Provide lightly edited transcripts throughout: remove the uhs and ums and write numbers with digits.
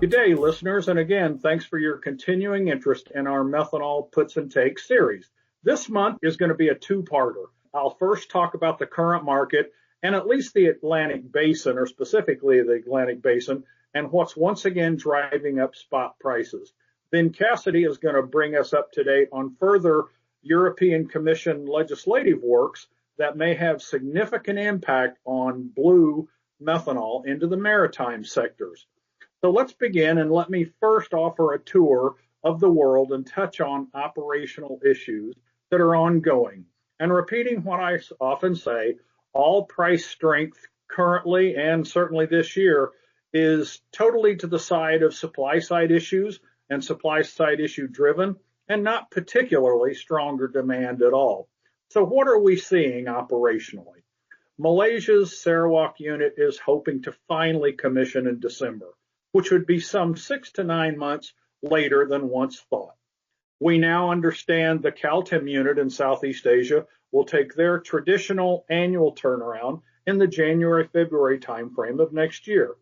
Good day, listeners, and again, thanks for your continuing interest in our Methanol Puts-and-Takes series. This month is going to be a two-parter. I'll first talk about the current market and at least the Atlantic Basin, or specifically the Atlantic Basin, and what's once again driving up spot prices. Then Cassidy is going to bring us up to date on further European Commission legislative works that may have significant impact on blue methanol into the maritime sectors. So let's begin, and let me first offer a tour of the world and touch on operational issues that are ongoing. And repeating what I often say, all price strength currently and certainly this year is totally to the side of supply side issues and supply side issue driven, and not particularly stronger demand at all. So what are we seeing operationally? Malaysia's Sarawak unit is hoping to finally commission in December, which would be some 6 to 9 months later than once thought. We now understand the Caltem unit in Southeast Asia will take their traditional annual turnaround in the January-February timeframe of next year.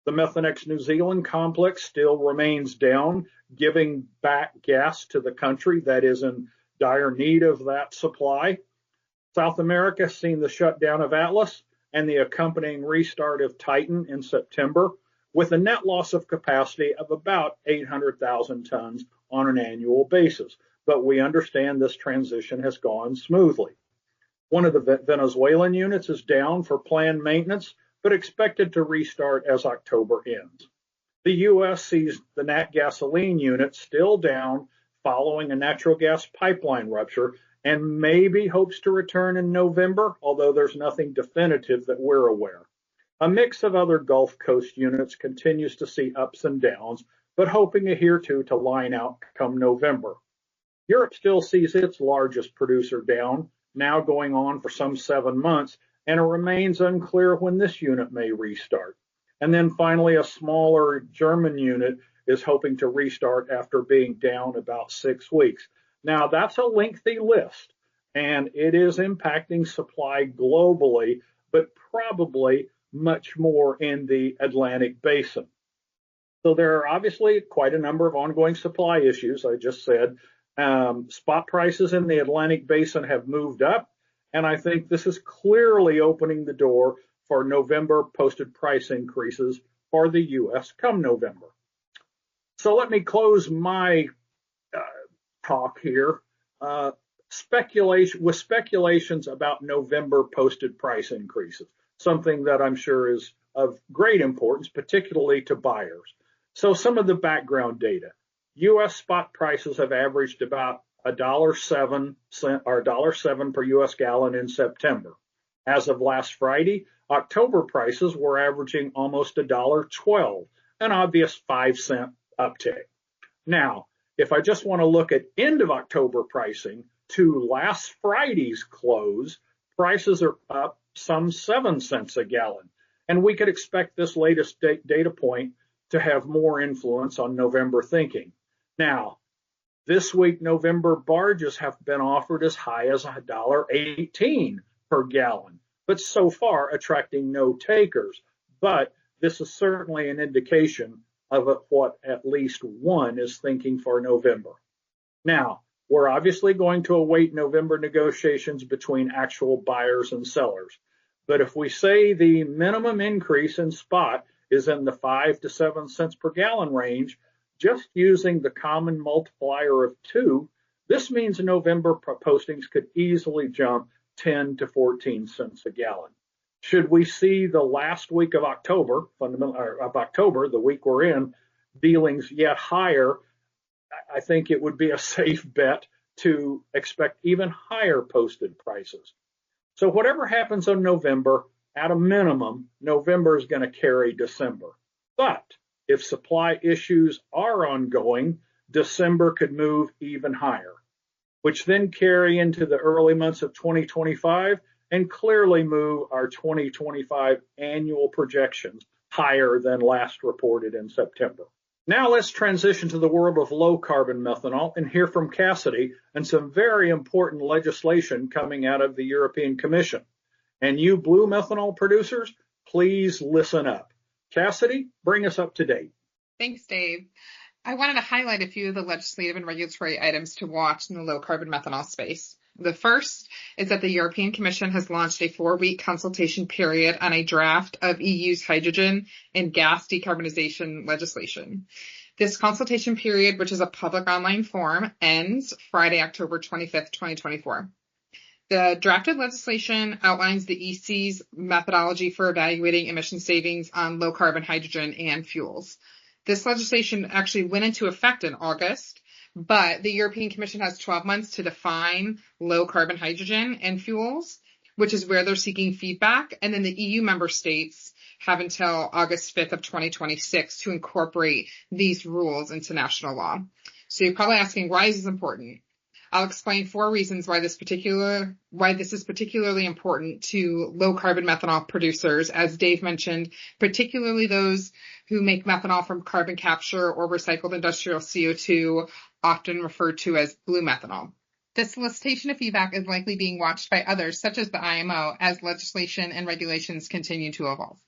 The Methanex New Zealand complex still remains down, giving back gas to the country that is in dire need of that supply. South America has seen the shutdown of Atlas and the accompanying restart of Titan in September, with a net loss of capacity of about 800,000 tons on an annual basis. But we understand this transition has gone smoothly. One of the Venezuelan units is down for planned maintenance, but expected to restart as October ends. The U.S. sees the Nat Gasoline unit still down following a natural gas pipeline rupture, and maybe hopes to return in November, although there's nothing definitive that we're aware. A mix of other Gulf Coast units continues to see ups and downs, but hoping here too to line out come November. Europe still sees its largest producer down, now going on for some 7 months, and it remains unclear when this unit may restart. And then finally, a smaller German unit is hoping to restart after being down about 6 weeks. Now, that's a lengthy list, and it is impacting supply globally, but probably much more in the Atlantic Basin. So there are obviously quite a number of ongoing supply issues. I just said spot prices in the Atlantic Basin have moved up, and I think this is clearly opening the door for November posted price increases for the U.S. come November. So let me close my talk here speculations about November posted price increases, something that I'm sure is of great importance, particularly to buyers. So some of the background data. U.S. spot prices have averaged about $1.07 per U.S. gallon in September. As of last Friday, October prices were averaging almost $1.12, an obvious 5-cent uptick. Now, if I just want to look at end of October pricing to last Friday's close, prices are up some 7 cents a gallon. And we could expect this latest data point to have more influence on November thinking. Now, this week, November barges have been offered as high as $1.18 per gallon, but so far attracting no takers. But this is certainly an indication of what at least one is thinking for November. Now, we're obviously going to await November negotiations between actual buyers and sellers. But if we say the minimum increase in spot is in the 5 to 7 cents per gallon range, just using the common multiplier of 2, this means November postings could easily jump 10 to 14 cents a gallon. Should we see the last week of October, the week we're in, dealings yet higher, I think it would be a safe bet to expect even higher posted prices. So whatever happens on November, at a minimum, November is going to carry December. But if supply issues are ongoing, December could move even higher, which then carry into the early months of 2025 and clearly move our 2025 annual projections higher than last reported in September. Now let's transition to the world of low carbon methanol and hear from Cassidy and some very important legislation coming out of the European Commission. And you blue methanol producers, please listen up. Cassidy, bring us up to date. Thanks, Dave. I wanted to highlight a few of the legislative and regulatory items to watch in the low-carbon methanol space. The first is that the European Commission has launched a 4-week consultation period on a draft of EU's hydrogen and gas decarbonization legislation. This consultation period, which is a public online forum, ends Friday, October 25th, 2024. The drafted legislation outlines the EC's methodology for evaluating emission savings on low-carbon hydrogen and fuels. This legislation actually went into effect in August, but the European Commission has 12 months to define low-carbon hydrogen and fuels, which is where they're seeking feedback. And then the EU member states have until August 5th of 2026 to incorporate these rules into national law. So you're probably asking, why is this important? I'll explain 4 reasons why this is particularly important to low carbon methanol producers, as Dave mentioned, particularly those who make methanol from carbon capture or recycled industrial CO2, often referred to as blue methanol. The solicitation of feedback is likely being watched by others, such as the IMO, as legislation and regulations continue to evolve.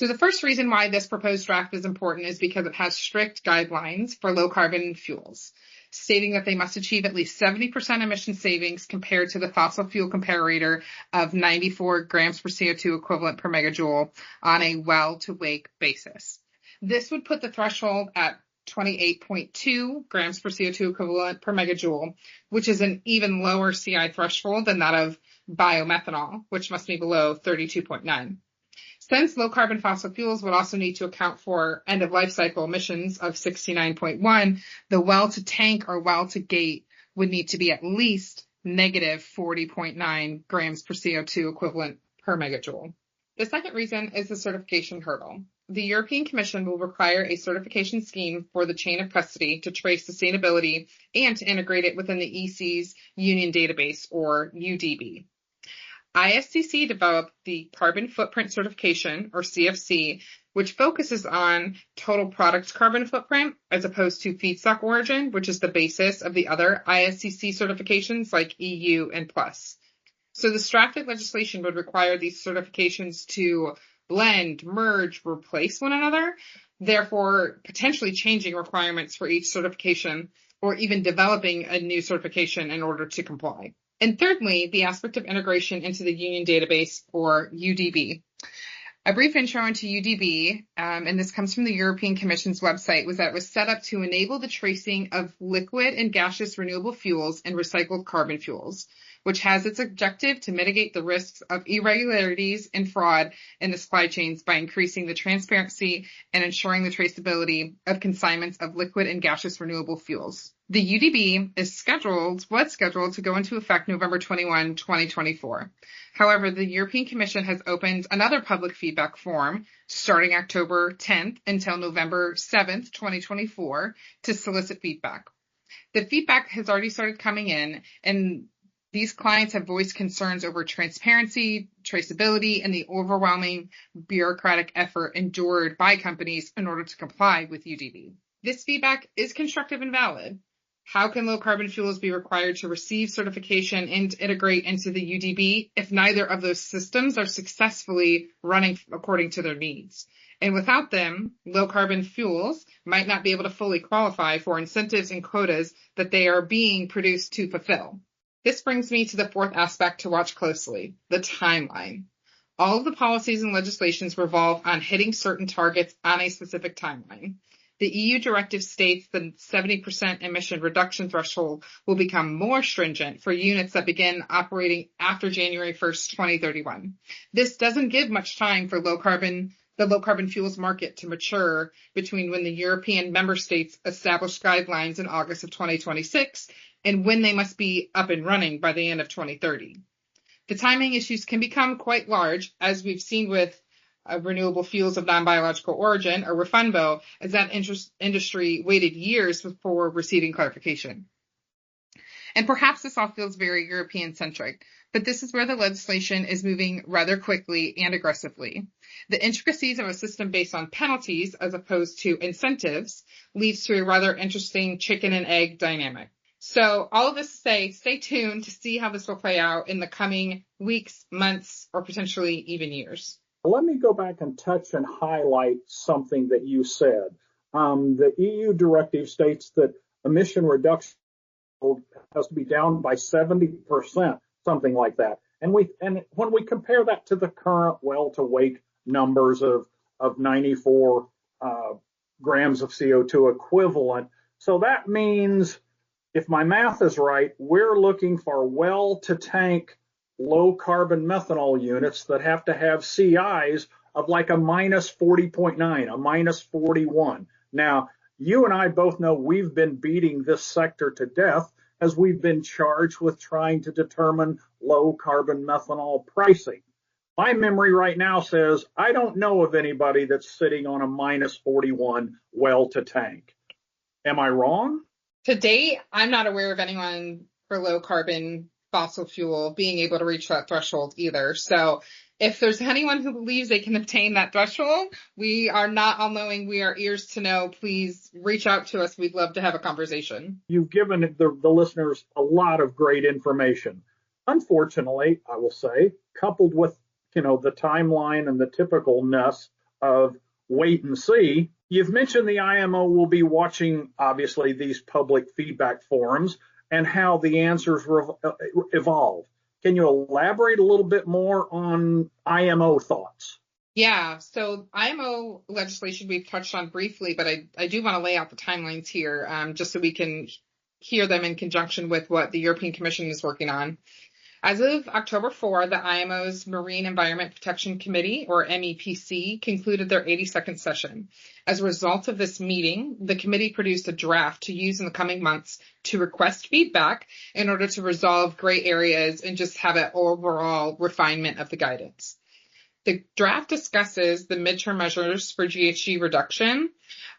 So the first reason why this proposed draft is important is because it has strict guidelines for low carbon fuels, stating that they must achieve at least 70% emission savings compared to the fossil fuel comparator of 94 grams per CO2 equivalent per megajoule on a well-to-wake basis. This would put the threshold at 28.2 grams per CO2 equivalent per megajoule, which is an even lower CI threshold than that of biomethanol, which must be below 32.9. Since low-carbon fossil fuels would also need to account for end-of-life cycle emissions of 69.1, the well-to-tank or well-to-gate would need to be at least negative 40.9 grams per CO2 equivalent per megajoule. The second reason is the certification hurdle. The European Commission will require a certification scheme for the chain of custody to trace sustainability and to integrate it within the EC's Union Database, or UDB. ISCC developed the Carbon Footprint Certification, or CFC, which focuses on total product carbon footprint as opposed to feedstock origin, which is the basis of the other ISCC certifications like EU and Plus. So this drafted legislation would require these certifications to blend, merge, replace one another, therefore potentially changing requirements for each certification or even developing a new certification in order to comply. And thirdly, the aspect of integration into the Union Database, or UDB. A brief intro into UDB, and this comes from the European Commission's website, was that it was set up to enable the tracing of liquid and gaseous renewable fuels and recycled carbon fuels, which has its objective to mitigate the risks of irregularities and fraud in the supply chains by increasing the transparency and ensuring the traceability of consignments of liquid and gaseous renewable fuels. The UDB was scheduled to go into effect November 21, 2024. However, the European Commission has opened another public feedback forum starting October 10th until November 7th, 2024 to solicit feedback. The feedback has already started coming in, and these clients have voiced concerns over transparency, traceability, and the overwhelming bureaucratic effort endured by companies in order to comply with UDB. This feedback is constructive and valid. How can low-carbon fuels be required to receive certification and integrate into the UDB if neither of those systems are successfully running according to their needs? And without them, low-carbon fuels might not be able to fully qualify for incentives and quotas that they are being produced to fulfill. This brings me to the fourth aspect to watch closely, the timeline. All of the policies and legislations revolve on hitting certain targets on a specific timeline. The EU directive states the 70% emission reduction threshold will become more stringent for units that begin operating after January 1st, 2031. This doesn't give much time for the low carbon fuels market to mature between when the European member states establish guidelines in August of 2026 and when they must be up and running by the end of 2030. The timing issues can become quite large, as we've seen with renewable fuels of non-biological origin, or REFUNBO, as that industry waited years before receiving clarification. And perhaps this all feels very European-centric, but this is where the legislation is moving rather quickly and aggressively. The intricacies of a system based on penalties as opposed to incentives leads to a rather interesting chicken and egg dynamic. So all of this to say, stay tuned to see how this will play out in the coming weeks, months, or potentially even years. Let me go back and touch and highlight something that you said. The EU directive states that emission reduction has to be down by 70%, something like that. And when we compare that to the current well-to-wake numbers of 94 grams of CO2 equivalent, so that means, if my math is right, we're looking for well-to-tank low carbon methanol units that have to have CIs of like a minus 40.9, a minus 41. Now, you and I both know we've been beating this sector to death as we've been charged with trying to determine low carbon methanol pricing. My memory right now says I don't know of anybody that's sitting on a minus 41 well to tank. Am I wrong? To date, I'm not aware of anyone for low carbon fossil fuel being able to reach that threshold either. So if there's anyone who believes they can obtain that threshold, we are not all knowing. We are ears to know. Please reach out to us. We'd love to have a conversation. You've given the listeners a lot of great information. Unfortunately, I will say, coupled with, the timeline and the typicalness of wait and see, you've mentioned the IMO will be watching, obviously, these public feedback forums and how the answers evolve. Can you elaborate a little bit more on IMO thoughts? Yeah, so IMO legislation we've touched on briefly, but I do want to lay out the timelines here just so we can hear them in conjunction with what the European Commission is working on. As of October 4, the IMO's Marine Environment Protection Committee, or MEPC, concluded their 82nd session. As a result of this meeting, the committee produced a draft to use in the coming months to request feedback in order to resolve gray areas and just have an overall refinement of the guidance. The draft discusses the midterm measures for GHG reduction,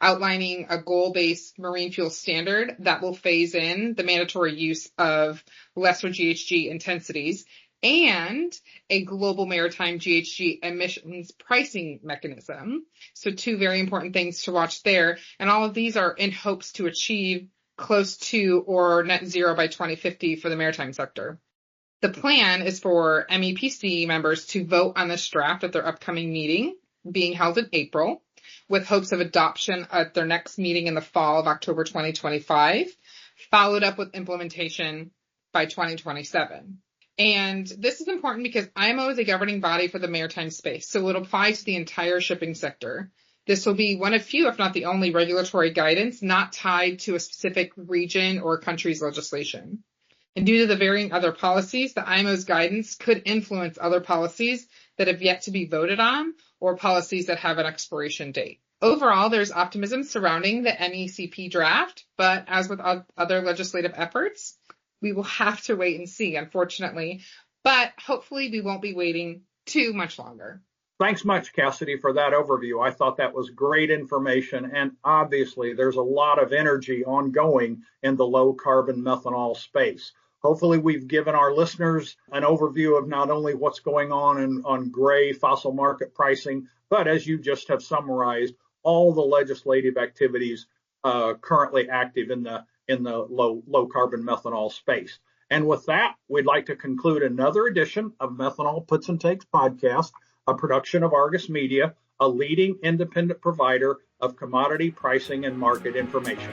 outlining a goal-based marine fuel standard that will phase in the mandatory use of lesser GHG intensities and a global maritime GHG emissions pricing mechanism. So two very important things to watch there. And all of these are in hopes to achieve close to or net zero by 2050 for the maritime sector. The plan is for MEPC members to vote on this draft at their upcoming meeting, being held in April, with hopes of adoption at their next meeting in the fall of October 2025, followed up with implementation by 2027. And this is important because IMO is a governing body for the maritime space, so it applies to the entire shipping sector. This will be one of few, if not the only, regulatory guidance not tied to a specific region or country's legislation. And due to the varying other policies, the IMO's guidance could influence other policies that have yet to be voted on or policies that have an expiration date. Overall, there's optimism surrounding the MECP draft, but as with other legislative efforts, we will have to wait and see, unfortunately. But hopefully we won't be waiting too much longer. Thanks much, Cassidy, for that overview. I thought that was great information. And obviously, there's a lot of energy ongoing in the low carbon methanol space. Hopefully, we've given our listeners an overview of not only what's going on gray fossil market pricing, but as you just have summarized, all the legislative activities currently active in the low carbon methanol space. And with that, we'd like to conclude another edition of Methanol Puts and Takes podcast, a production of Argus Media, a leading independent provider of commodity pricing and market information.